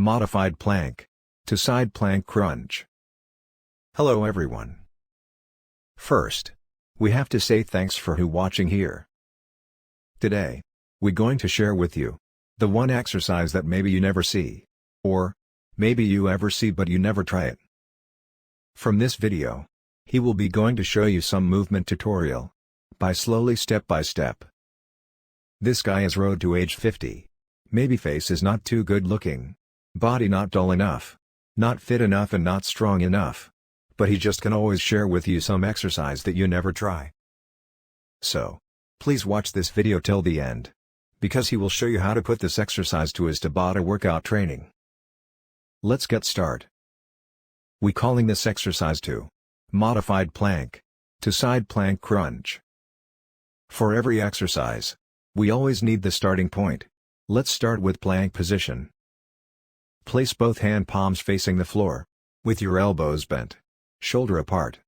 Modified plank to side plank crunch. Hello everyone. First, we have to say thanks for watching here. Today, we're going to share with you the one exercise that maybe you never see, or maybe you ever see but you never try it. From this video, he will be going to show you some movement tutorial, by slowly step by step. This guy is road to age 50. Maybe face is not too good looking, body not dull enough, not fit enough and not strong enough. But he just can always share with you some exercise that you never try. So, please watch this video till the end, because he will show you how to put this exercise to his Tabata workout training. Let's get started. We calling this exercise to modified plank to side plank crunch. For every exercise, we always need the starting point. Let's start with plank position. Place both hand palms facing the floor, with your elbows bent, shoulder apart,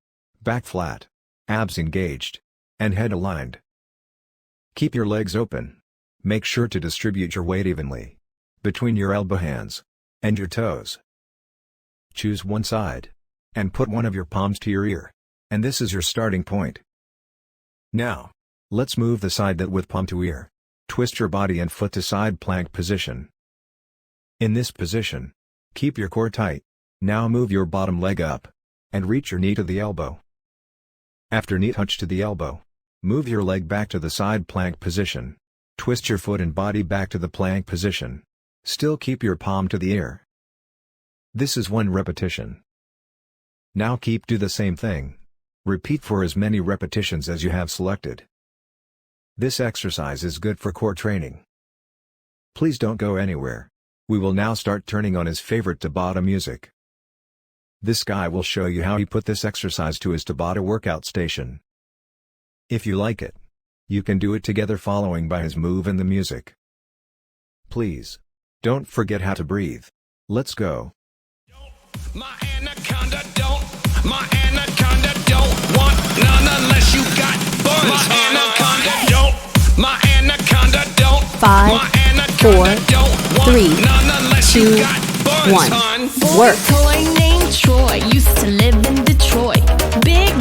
back flat, abs engaged, and head aligned. Keep your legs open. Make sure to distribute your weight evenly between your elbow hands and your toes. Choose one side, and put one of your palms to your ear, and this is your starting point. Now, let's move the side that with palm to ear. Twist your body and foot to side plank position. In this position, keep your core tight. Now move your bottom leg up, and reach your knee to the elbow. After knee touch to the elbow, move your leg back to the side plank position. Twist your foot and body back to the plank position. Still keep your palm to the ear. This is one repetition. Now do the same thing. Repeat for as many repetitions as you have selected. This exercise is good for core training. Please don't go anywhere. We will now start turning on his favorite Tabata music. This guy will show you how he put this exercise to his Tabata workout station. If you like it, you can do it together following by his move and the music. Please, don't forget how to breathe. Let's go. My anaconda don't want none unless you got buns. My anaconda don't. 5, 4, 3, 2, 1. Work. Toy named Troy used to live in Detroit. Big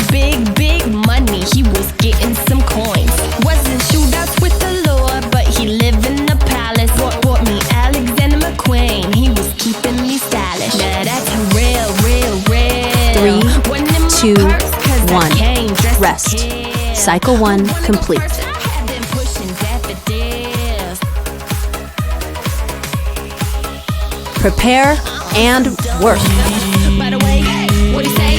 money. He was getting some coins. Wasn't shootouts with the Lord, but he lived in the palace. Bought me Alexander McQueen. He was keeping me stylish. Now that's real. 3, 2, 1. Rest. Cycle 1 complete. Prepare and work. By the way, what he say?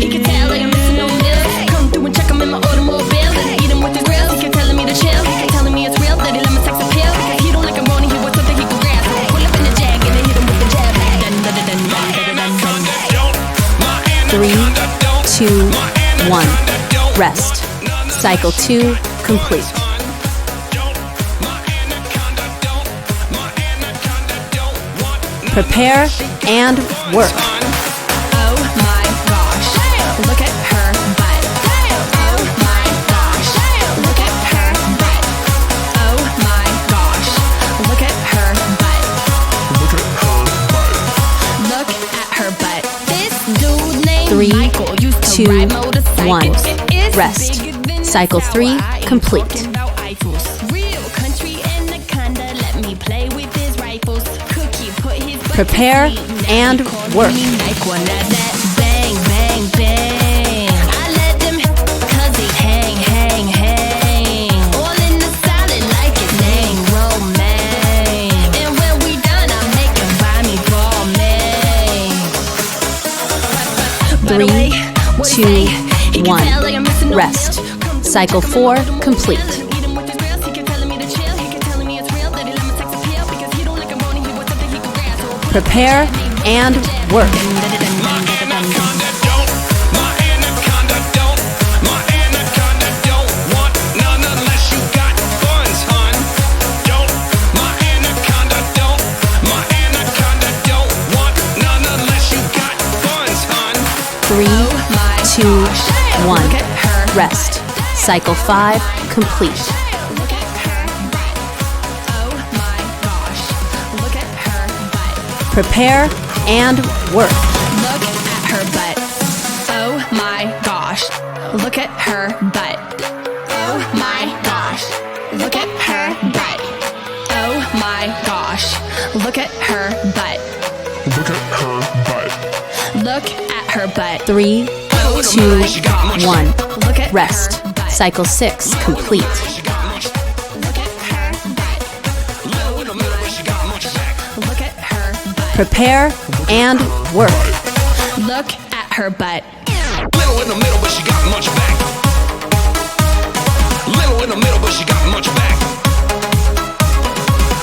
He can tell like I'm missing no meals. Come through and check him in my automobile. And eat him with his grills. He kept telling me to chill. He kept telling me it's real. That he let me sex appeal. Because he don't like I'm Ronnie. He wants something he can grab. Pull up in the jag and then hit him with the jab. 3, 2, 1. Rest. Cycle 2 complete. Prepare and work. Oh my gosh, look at her butt. Oh my gosh, look at her butt. Oh my gosh, look at her butt. Look at her butt. This dude named 3, Michael used to 2, ride motorcycles. 1. It is Rest. bigger than Cycle 3 complete. Talking about Eiffels. Real country anaconda, let me play with his rifles. Cookie put his butt Prepare to sleep. and Now he call work. me Nike when I that bang. I let them 'cause they hang. All in the solid like his name, Romaine. And when we done, I make him buy me ball man. 3, 2, 1. Rest. Cycle 4 complete. Prepare and work. Three, 2, 1. Rest. Cycle 5 complete. Look at her butt. Oh my gosh. Look at her butt. Prepare and work. Look at her butt. Oh my gosh. Look at her butt. Oh my gosh. Look at her butt. Oh my gosh. Look at her butt. Look at her butt. Look at her butt. 3, 2, 1. Look at Rest. her butt. Cycle 6 complete. Look at her butt. Look at her butt. Prepare and work. Look at her butt. Little in the middle, but she got much back. Little in the middle, but she got much back.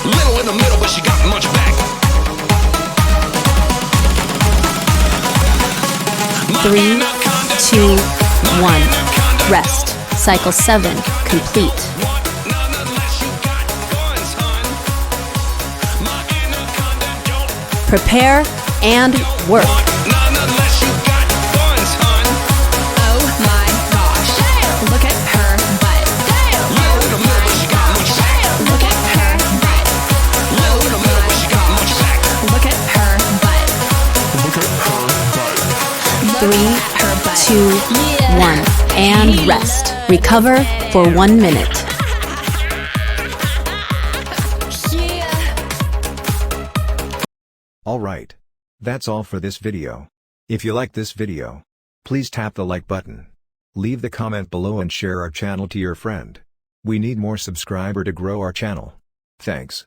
Little in the middle, but she got much back. 3, 2, 1. Rest. Cycle 7 complete. Prepare and work. Oh my gosh. Look at her butt. Look at her butt. Look at her butt. Look at her butt. 3, Look at her butt. 2, 1. And rest. Recover for 1 minute. Alright. That's all for this video. If you like this video, please tap the like button. Leave the comment below and share our channel to your friend. We need more subscriber to grow our channel. Thanks.